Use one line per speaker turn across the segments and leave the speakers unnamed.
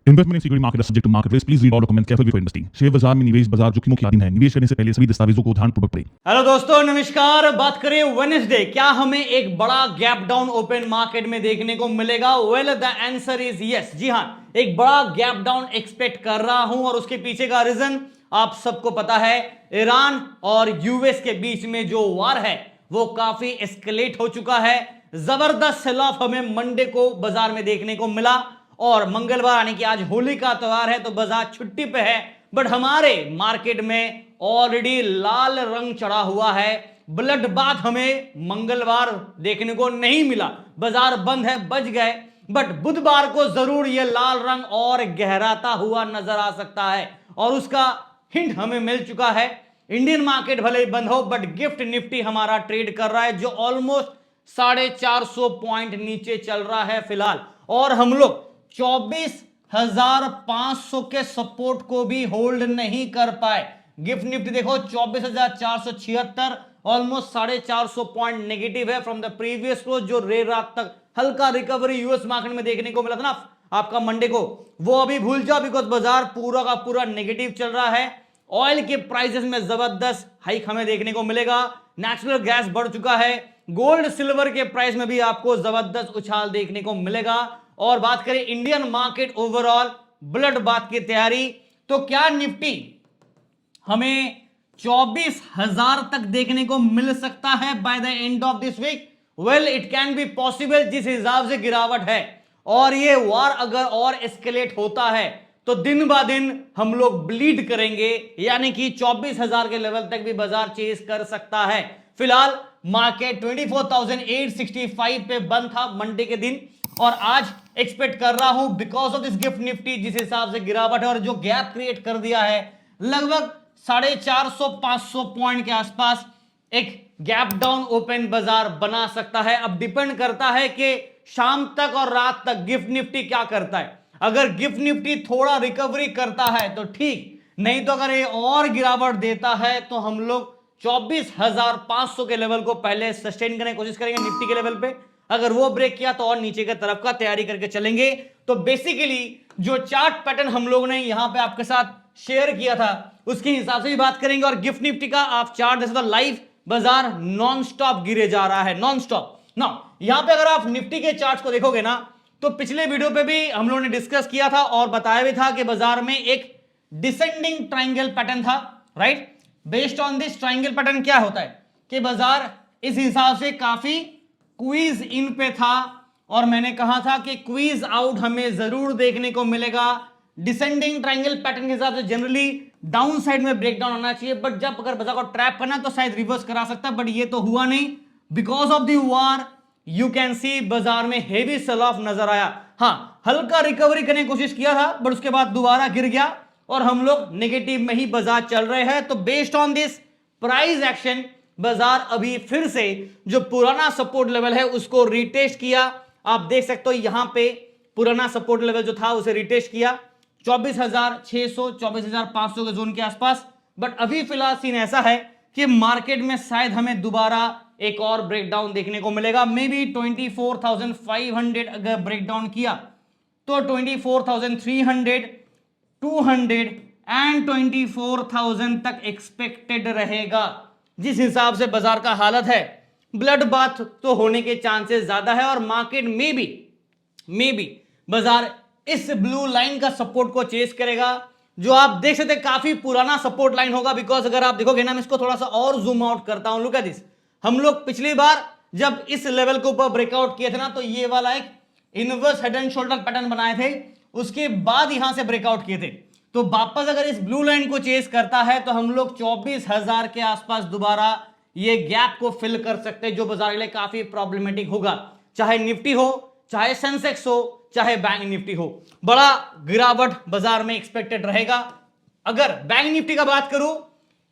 Investment in security market subject to market risk. Please read all documents carefully before investing. Share बाजार में निवेश बाजार जोखिमों की अधीन है। निवेश करने से पहले सभी दस्तावेजों को ध्यानपूर्वक पढ़ें।
हेलो दोस्तों, नमस्कार। बात करें वेडनेसडे, क्या हमें एक बड़ा गैप डाउन ओपन मार्केट में देखने को मिलेगा? Well, the answer is yes. जी हां, एक बड़ा गैप डाउन एक्सपेक्ट कर रहा हूं और उसके पीछे का रीजन आप सबको पता है। ईरान और यूएस के बीच में जो वार है वो काफी एस्केलेट हो चुका है। जबरदस्त सेल ऑफ हमें मंडे को बाजार में देखने को मिला और मंगलवार यानी कि आज होली का त्योहार है तो बाजार छुट्टी पे है, बट हमारे मार्केट में ऑलरेडी लाल रंग चढ़ा हुआ है। ब्लड बाथ हमें मंगलवार देखने को नहीं मिला, बाजार बंद है, बच गए, बट बुधवार को जरूर यह लाल रंग और गहराता हुआ नजर आ सकता है और उसका हिंट हमें मिल चुका है। इंडियन मार्केट भले ही बंद हो, बट गिफ्ट निफ्टी हमारा ट्रेड कर रहा है जो ऑलमोस्ट 450 पॉइंट नीचे चल रहा है फिलहाल, और हम लोग 24,500 के सपोर्ट को भी होल्ड नहीं कर पाए। गिफ्ट निफ्टी देखो 24,476, ऑलमोस्ट 450 पॉइंट नेगेटिव है फ्रॉम द प्रीवियस क्लोज। जो रेर रात तक हल्का रिकवरी यूएस मार्केट में देखने को मिला था ना आपका मंडे को, वो अभी भूल जाओ, बिकॉज बाजार पूरा का पूरा नेगेटिव चल रहा है। ऑयल के प्राइसेस में जबरदस्त हाइक हमें देखने को मिलेगा। नेचुरल गैस बढ़ चुका है। गोल्ड सिल्वर के प्राइस में भी आपको जबरदस्त उछाल देखने को मिलेगा। और बात करें Indian market overall blood bath की तैयारी, तो क्या निफ्टी हमें 24,000 तक देखने को मिल सकता है by the end of this week? Well, it can be possible, जिस हिसाब से गिरावट है और ये वार अगर और एस्केलेट होता है तो दिन ब दिन हम लोग ब्लीड करेंगे, यानी कि 24,000 के लेवल तक भी बाजार चेस कर सकता है। फिलहाल मार्केट 24,865 पे बंद था मंडे के दिन और आज एक्सपेक्ट कर रहा हूं because of this gift Nifty जिस हिसाब से गिरावट है और जो गैप क्रिएट कर दिया है लगभग 450-500 पॉइंट के आसपास, एक गैप डाउन ओपन बाजार बना सकता है। अब डिपेंड करता है कि शाम तक और रात तक गिफ्ट निफ्टी क्या करता है। अगर गिफ्ट निफ्टी थोड़ा रिकवरी करता है तो ठीक, नहीं तो अगर ये और गिरावट देता है तो हम लोग 24,500 के लेवल को पहले सस्टेन करने की कोशिश करेंगे निफ्टी के लेवल पे। अगर वो ब्रेक किया तो और नीचे की तरफ का तैयारी करके चलेंगे। तो बेसिकली जो चार्ट पैटर्न हम लोग ने यहां पे आपके साथ शेयर किया था उसके हिसाब से भी बात करेंगे। और गिफ्ट निफ्टी का आप चार्ट देख सकते हो, लाइव बाजार नॉन स्टॉप गिरे जा रहा है, नॉन स्टॉप ना। यहां पे अगर आप निफ्टी के चार्ट्स को देखोगे ना तो पिछले वीडियो पे भी हम लोगों ने डिस्कस किया था और बताया भी था कि बाजार में एक डिसेंडिंग ट्राइंगल पैटर्न था, right. Based on this triangle pattern क्या होता है कि बाजार इस हिसाब से काफी क्वीज इन पे था और मैंने कहा था कि क्वीज आउट हमें जरूर देखने को मिलेगा। डिसेंडिंग ट्रायंगल पैटर्न के हिसाब से जनरली डाउन साइड में ब्रेकडाउन होना चाहिए, बट जब अगर बाजार को ट्रैप करना तो शायद रिवर्स करा सकता है, बट ये तो हुआ नहीं। Because of the war you can see बाजार में हेवी सेल ऑफ नजर आया। हाँ, हल्का रिकवरी करने की कोशिश किया था बट उसके बाद दोबारा गिर गया और हम लोग नेगेटिव में ही बाजार चल रहे हैं। तो based on this price action बाजार अभी फिर से जो पुराना सपोर्ट लेवल है उसको रिटेस्ट किया। आप देख सकते हो यहां पे पुराना सपोर्ट लेवल जो था उसे रिटेस्ट किया 24,600 24,500 के जोन के आसपास। बट अभी फिलहाल सीन ऐसा है कि मार्केट में शायद हमें दोबारा एक और ब्रेकडाउन देखने को मिलेगा। मे बी 24,500 अगर ब्रेकडाउन किया तो 24,300, 200 एंड 24,000 तक एक्सपेक्टेड रहेगा। जिस हिसाब से बाजार का हालत है ब्लड बाथ तो होने के चांसेस ज्यादा है और मार्केट में भी बाजार इस ब्लू लाइन का सपोर्ट को चेस करेगा जो आप देख सकते हैं काफी पुराना सपोर्ट लाइन होगा। बिकॉज अगर आप देखोगे ना, मैं इसको थोड़ा सा और जूम आउट करता हूं, लुक एट दिस। हम लोग पिछली बार जब इस लेवल के ऊपर ब्रेकआउट किए थे ना तो ये वाला एक inverse head and shoulder pattern बनाए थे, उसके बाद यहां से ब्रेकआउट किए थे। तो वापस अगर इस ब्लू लाइन को चेस करता है तो हम लोग 24,000 के आसपास दोबारा ये गैप को फिल कर सकते हैं जो बाजार के लिए काफी प्रॉब्लमेटिक होगा। चाहे निफ्टी हो, चाहे सेंसेक्स हो, चाहे बैंक निफ्टी हो, बड़ा गिरावट बाजार में एक्सपेक्टेड रहेगा। अगर बैंक निफ्टी का बात करूं,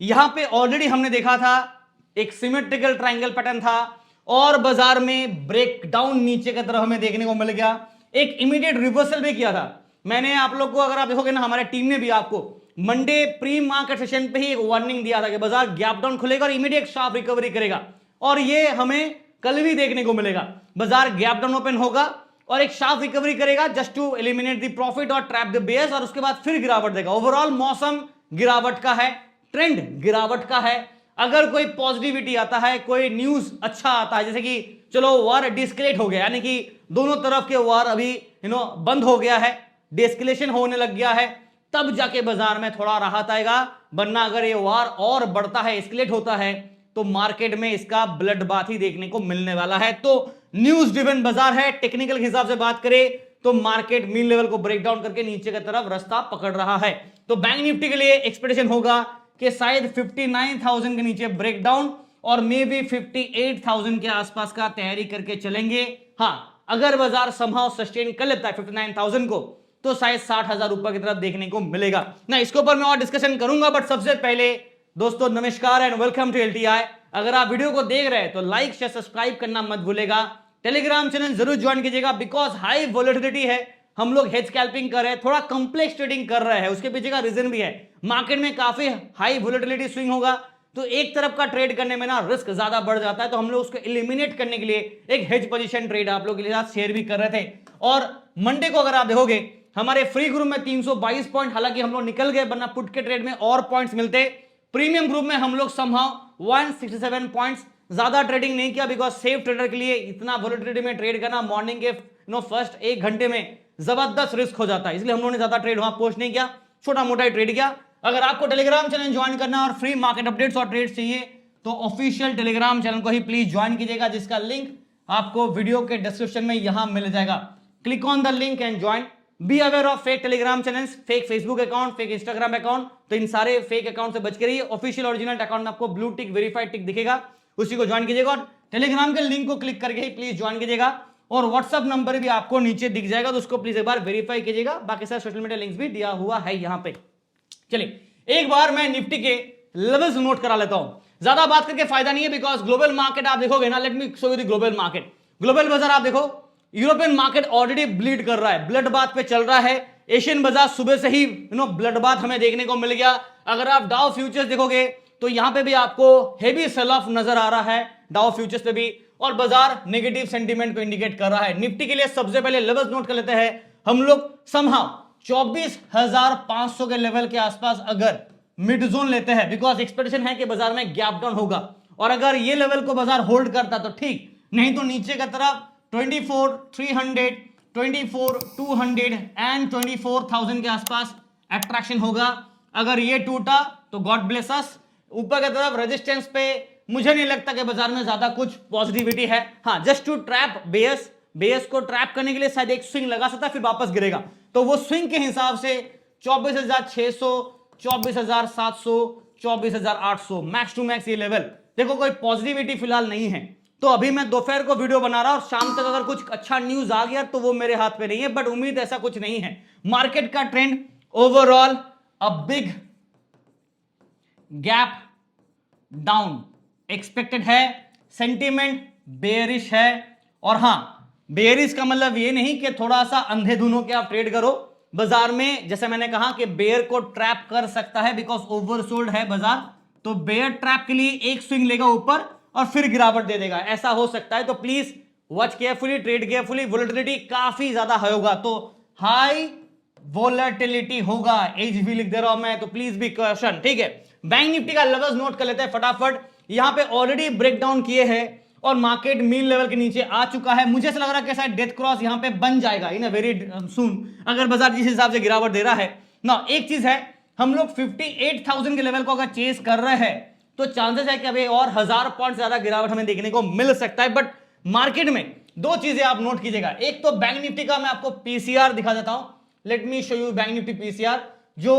यहां पे ऑलरेडी हमने देखा था एक सिमेट्रिकल ट्रायंगल पैटर्न था और बाजार में ब्रेकडाउन नीचे की तरफ हमें देखने को मिल गया। एक इमीडिएट रिवर्सल भी किया था। मैंने आप लोग को, अगर आप देखोगे ना, हमारे टीम ने भी आपको मंडे प्री मार्केट सेशन पे ही एक वार्निंग दिया था कि बाजार गैप डाउन खुलेगा और इमीडिएट शार्प रिकवरी करेगा, और ये हमें कल भी देखने को मिलेगा। बाजार गैप डाउन ओपन होगा और एक शार्प रिकवरी करेगा just to eliminate the profit और ट्रैप द बेयर्स, और उसके बाद फिर गिरावट देगा। ओवरऑल मौसम गिरावट का है, ट्रेंड गिरावट का है। अगर कोई पॉजिटिविटी आता है, कोई न्यूज अच्छा आता है, जैसे कि चलो वार डिस्कलेट हो गया, यानी कि दोनों तरफ के वार अभी बंद हो गया है, डिस्कलेशन होने लग गया है, तब जाके बाजार में थोड़ा राहत आएगा। वरना अगर ये वार और बढ़ता है, एस्केलेट होता है, तो मार्केट में इसका ब्लड बाथ ही देखने को मिलने वाला है। तो न्यूज ड्रिवन बाजार है। टेक्निकल के हिसाब से बात करें तो मार्केट मीन लेवल को ब्रेक डाउन करके नीचे की तरफ रास्ता पकड़ रहा है। तो बैंक निफ्टी के लिए एक्सपेक्टेशन होगा कि शायद 59,000 के नीचे ब्रेक डाउन और मे बी 58,000 के आसपास का तैयारी करके चलेंगे। हाँ, अगर बाजार समहाउ सस्टेन कर लेता है 59,000 को, तो शायद 60,000 ऊपर की तरफ देखने को मिलेगा ना। इसके ऊपर मैं और डिस्कशन करूंगा, बट सबसे पहले दोस्तों नमस्कार एंड वेलकम टू एलटीआई। अगर आप वीडियो को देख रहे हैं तो लाइक शेयर सब्सक्राइब करना मत भूलेगा। टेलीग्राम चैनल जरूर ज्वाइन कीजिएगा, बिकॉज हाई वोलेटिलिटी है, हम लोग हेज स्कैल्पिंग कर रहे हैं, थोड़ा कॉम्प्लेक्स ट्रेडिंग कर रहे हैं, उसके पीछे का रीजन भी है। मार्केट में काफी हाई वोलेटिलिटी स्विंग होगा, तो एक तरफ का ट्रेड करने में ना रिस्क ज्यादा बढ़ जाता है, तो हम लोग उसको एलिमिनेट करने के लिए एक हेज पोजीशन ट्रेड आप लोगों के साथ शेयर भी कर रहे थे। और मंडे को अगर आप देखोगे हमारे फ्री ग्रुप में 322 पॉइंट, हालांकि हम लोग निकल गए, वरना पुट के ट्रेड में और पॉइंट्स मिलते। प्रीमियम ग्रुप में हम लोग समहाउ 167 पॉइंट्स, ज्यादा ट्रेडिंग नहीं किया, बिकॉज सेफ ट्रेडर के लिए इतना वोलेटिलिटी में ट्रेड करना मॉर्निंग के फर्स्ट 1 घंटे में जबरदस्त रिस्क हो जाता है, इसलिए हम लोगों ने ज्यादा ट्रेड वहां पोस्ट नहीं किया, छोटा मोटा ही ट्रेड किया। अगर आपको टेलीग्राम चैनल ज्वाइन करना और फ्री मार्केट अपडेट्स और ट्रेड्स चाहिए तो ऑफिशियल टेलीग्राम चैनल को ही प्लीज ज्वाइन कीजिएगा, जिसका लिंक आपको वीडियो के डिस्क्रिप्शन में यहां मिल जाएगा। Click on the link and join. Be aware of fake Telegram channels, fake Facebook account, fake Instagram account, तो इन सारे फेक अकाउंट से बच के रहिए। ऑफिशियल ओरिजिनल अकाउंट में आपको ब्लू टिक वेरीफाइड टिक दिखेगा, उसी को ज्वाइन कीजिएगा और टेलीग्राम के लिंक को क्लिक करके ही प्लीज ज्वाइन कीजिएगा। और व्हाट्सएप नंबर भी आपको नीचे दिख जाएगा, तो उसको प्लीज एक बार वेरीफाई कीजिएगा। बाकी सारे सोशल मीडिया लिंक्स भी दिया हुआ है यहाँ पे। चलिए एक बार मैं निफ्टी के लेवल्स नोट करा लेता हूं, ज्यादा बात करके फायदा नहीं है, बिकॉज ग्लोबल मार्केट आप देखोगे ना, late me show you the global market. Global बाजार आप देखो, यूरोपियन मार्केट ऑलरेडी ब्लीड कर रहा है, ब्लड बाथ पे चल रहा है। एशियन बाजार सुबह से ही ब्लड बाथ हमें देखने को मिल गया। अगर आप डाउ फ्यूचर्स देखोगे तो यहां पे भी आपको हेवी सेल ऑफ नजर आ रहा है, डाउ फ्यूचर्स पे भी, और बाजार नेगेटिव सेंटीमेंट को इंडिकेट कर रहा है। निफ्टी के लिए सबसे पहले लेवल्स नोट कर लेते हैं हम लोग। समहाउ 24,500 के लेवल के आसपास अगर मिड जोन लेते हैं, बिकॉज एक्सपेक्टेशन है कि बाजार में गैप डाउन होगा, और अगर ये लेवल को बाजार होल्ड करता तो ठीक, नहीं तो नीचे की तरफ 24,300, 24,200 एंड 24,000 के आसपास अट्रैक्शन होगा। अगर ये टूटा तो गॉड ब्लेस अस। ऊपर की तरफ रेजिस्टेंस पे मुझे नहीं लगता कि बाजार में ज्यादा कुछ पॉजिटिविटी है। हाँ, जस्ट टू ट्रैप बेयर्स को ट्रैप करने के लिए शायद एक स्विंग लगा सकता है, फिर वापस गिरेगा, तो वो स्विंग के हिसाब से 24,600, 24,700, 24,800 मैक्स टू मैक्स ये लेवल। देखो कोई पॉजिटिविटी फिलहाल नहीं है, तो अभी मैं दोपहर को वीडियो बना रहा हूं, और शाम तक अगर कुछ अच्छा न्यूज आ गया तो वो मेरे हाथ पे नहीं है, बट उम्मीद ऐसा कुछ नहीं है। मार्केट का trend overall a big gap down expected है। सेंटीमेंट बेयरिश है, और हां, बेयरिश का मतलब ये नहीं कि थोड़ा सा अंधेधुनों के आप ट्रेड करो। बाजार में जैसे मैंने कहा कि बेयर को ट्रैप कर सकता है, बिकॉज ओवरसोल्ड है बाजार, तो बेयर ट्रैप के लिए एक स्विंग लेगा ऊपर और फिर गिरावट दे देगा, ऐसा हो सकता है। तो please watch carefully, trade carefully. Volatility काफी ज्यादा हाई होगा, तो हाई वोलेटिलिटी होगा, एच भी लिख दे रहा हूं मैं, तो प्लीज बी क्वेश्चन, ठीक है। बैंक निफ्टी का लेवल्स नोट कर लेते हैं फटाफट। यहां पे ऑलरेडी ब्रेक डाउन किए हैं और मार्केट मीन लेवल के नीचे आ चुका है। मुझे ऐसा लग रहा है कि शायद डेथ क्रॉस यहां पे बन जाएगा इन वेरी सून, अगर बाजार जिस हिसाब से गिरावट दे रहा है ना। एक चीज है, हम लोग 58,000 के लेवल को अगर चेस कर रहे हैं तो चांसेस है कि अभी और 1000 पॉइंट ज्यादा गिरावट हमें देखने को मिल सकता है। बट मार्केट में दो चीजें आप नोट कीजिएगा। एक तो बैंक निफ्टी का मैं आपको पीसीआर दिखा देता हूं, let me show you bank Nifty PCR, जो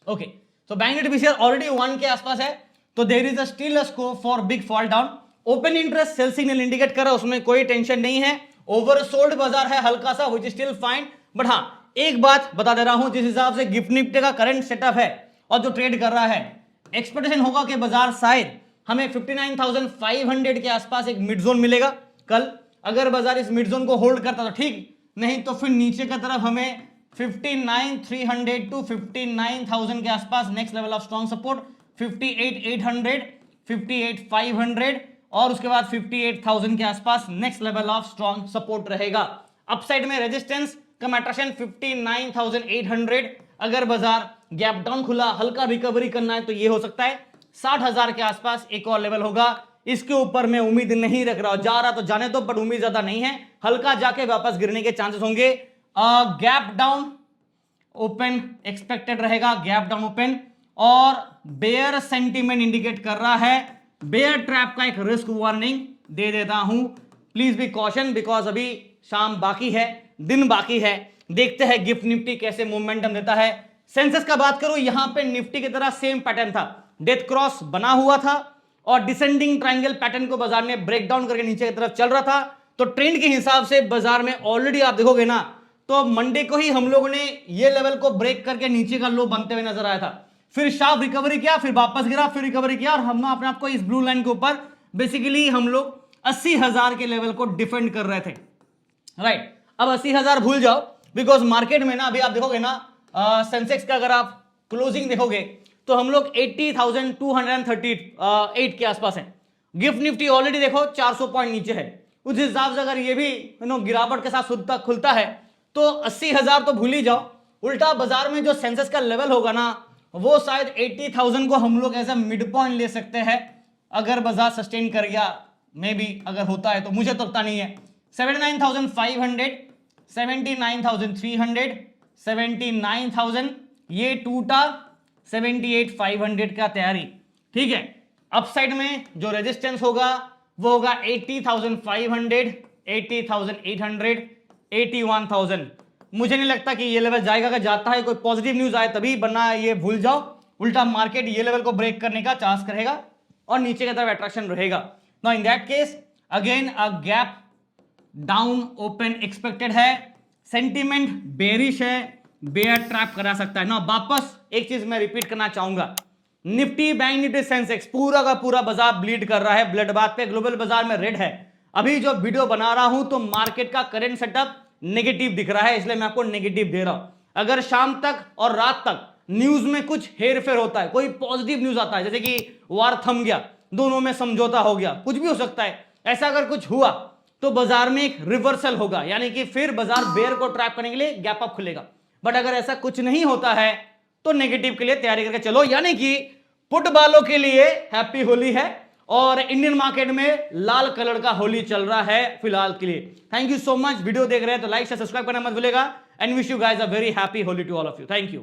ओके, तो बैंक निफ्टी पीसीआर ऑलरेडी 1 के आसपास है, तो there is a still a scope for big fall down. Open interest sell signal indicate कर रहा है, उसमें कोई टेंशन नहीं है। ओवरसोल्ड बाजार है हल्का सा, which is still fine. But हां, एक बात बता दे रहा हूं, जिस हिसाब से गिफ्ट निफ्टी का करंट सेटअप है और जो ट्रेड कर रहा है, एक्सपेक्टेशन होगा कि बाजार शायद हमें 59,500 के आसपास एक मिड जोन मिलेगा कल। अगर बाजार इस मिड जोन को होल्ड करता तो ठीक, नहीं तो फिर नीचे की तरफ हमें 59,300 टू 59,000 के आसपास next level of strong support, 58,800, 58,500 और उसके बाद 58,000 के आसपास next level of strong support रहेगा। अपसाइड में रेजिस्टेंस कम अट्रैक्शन 59,800। अगर बाजार गैप डाउन खुला, हल्का रिकवरी करना है तो ये हो सकता है 60,000 के आसपास एक और लेवल होगा। इसके ऊपर मैं उम्मीद नहीं रख रहा हूं, जा रहा तो जाने दो, बट उम्मीद ज्यादा नहीं है, हल्का जाके वापस गिरने के चांसेस होंगे। गैप डाउन ओपन एक्सपेक्टेड रहेगा, गैप डाउन ओपन, और बेयर सेंटीमेंट इंडिकेट कर रहा है। बेयर ट्रैप का एक रिस्क वार्निंग दे देता हूं, प्लीज बी कॉशन, बिकॉज अभी शाम बाकी है, दिन बाकी है, देखते हैं गिफ्ट निफ्टी कैसे मोमेंटम देता है। सेंसेक्स का बात करूं, यहां पे निफ्टी की तरह सेम पैटर्न था, डेथ क्रॉस बना हुआ था और डिसेंडिंग ट्रायंगल पैटर्न को बाजार ने ब्रेक डाउन करके नीचे की तरफ चल रहा था। तो ट्रेंड के हिसाब से बाजार में ऑलरेडी आप देखोगे ना, तो मंडे को ही हम लोगों ने ये लेवल को ब्रेक करके नीचे का लो बनते हुए नजर आया था, फिर शार्प रिकवरी किया, फिर वापस गिरा, फिर रिकवरी किया, और हम अपने आप को इस ब्लू लाइन के ऊपर बेसिकली हम लोग 80,000 के लेवल को डिफेंड कर रहे थे, राइट। अब 80,000 भूल जाओ, बिकॉज मार्केट में ना अभी आप देखोगे ना, सेंसेक्स का अगर आप क्लोजिंग देखोगे तो हम लोग 80,238 के आसपास हैं। गिफ्ट निफ्टी ऑलरेडी देखो 400 पॉइंट नीचे है। उस हिसाब से अगर ये भी गिरावट के साथ खुलता है तो 80,000 तो भूल ही जाओ। उल्टा बाजार में जो सेंसेक्स का लेवल होगा ना, वो शायद 80,000 को हम लोग एज अ मिड पॉइंट ले सकते हैं, अगर बाजार सस्टेन कर गया, मे बी अगर होता है तो, मुझे तो लगता नहीं है। 79,500, 79,300, 79,000, ये टूटा 78,500 का तैयारी, ठीक है। अपसाइड में जो रेजिस्टेंस होगा वो होगा 80,500, 80,800, 81,000। मुझे नहीं लगता कि ये लेवल जाएगा, अगर जाता है कोई पॉजिटिव न्यूज आए तभी, वरना ये भूल जाओ। उल्टा मार्केट ये लेवल को ब्रेक करने का चांस करेगा और नीचे की तरफ अट्रैक्शन रहेगा। Now in that case again a gap down open expected है। सेंटीमेंट बेरिश है, बेयर ट्रैप करा सकता है ना। वापस एक चीज मैं रिपीट करना चाहूंगा, निफ्टी, बैंक निफ्टी, सेंसेक्स पूरा का पूरा बाजार ब्लीड कर रहा है, ब्लड बाथ पे। ग्लोबल बाजार में रेड है। अभी जो वीडियो बना रहा हूं तो मार्केट का करंट सेटअप नेगेटिव दिख रहा है, इसलिए मैं आपको नेगेटिव दे रहा हूं। अगर शाम तक और रात तक न्यूज में कुछ हेरफेर होता है, कोई पॉजिटिव न्यूज आता है, जैसे कि वार थम गया, दोनों में समझौता हो गया, कुछ भी हो सकता है, ऐसा अगर कुछ हुआ तो बाजार में एक रिवर्सल होगा, यानी कि फिर बाजार बेयर को ट्रैप करने के लिए गैप अप खुलेगा। बट अगर ऐसा कुछ नहीं होता है तो नेगेटिव के लिए तैयारी करके चलो, यानी कि पुट वालों के लिए हैप्पी होली है और इंडियन मार्केट में लाल कलर का होली चल रहा है फिलहाल के लिए। Thank you so much. Video देख रहे हैं तो लाइक से सब्सक्राइब करना मत भूलेगा, and wish you guys a very happy Holi to all of you. Thank you.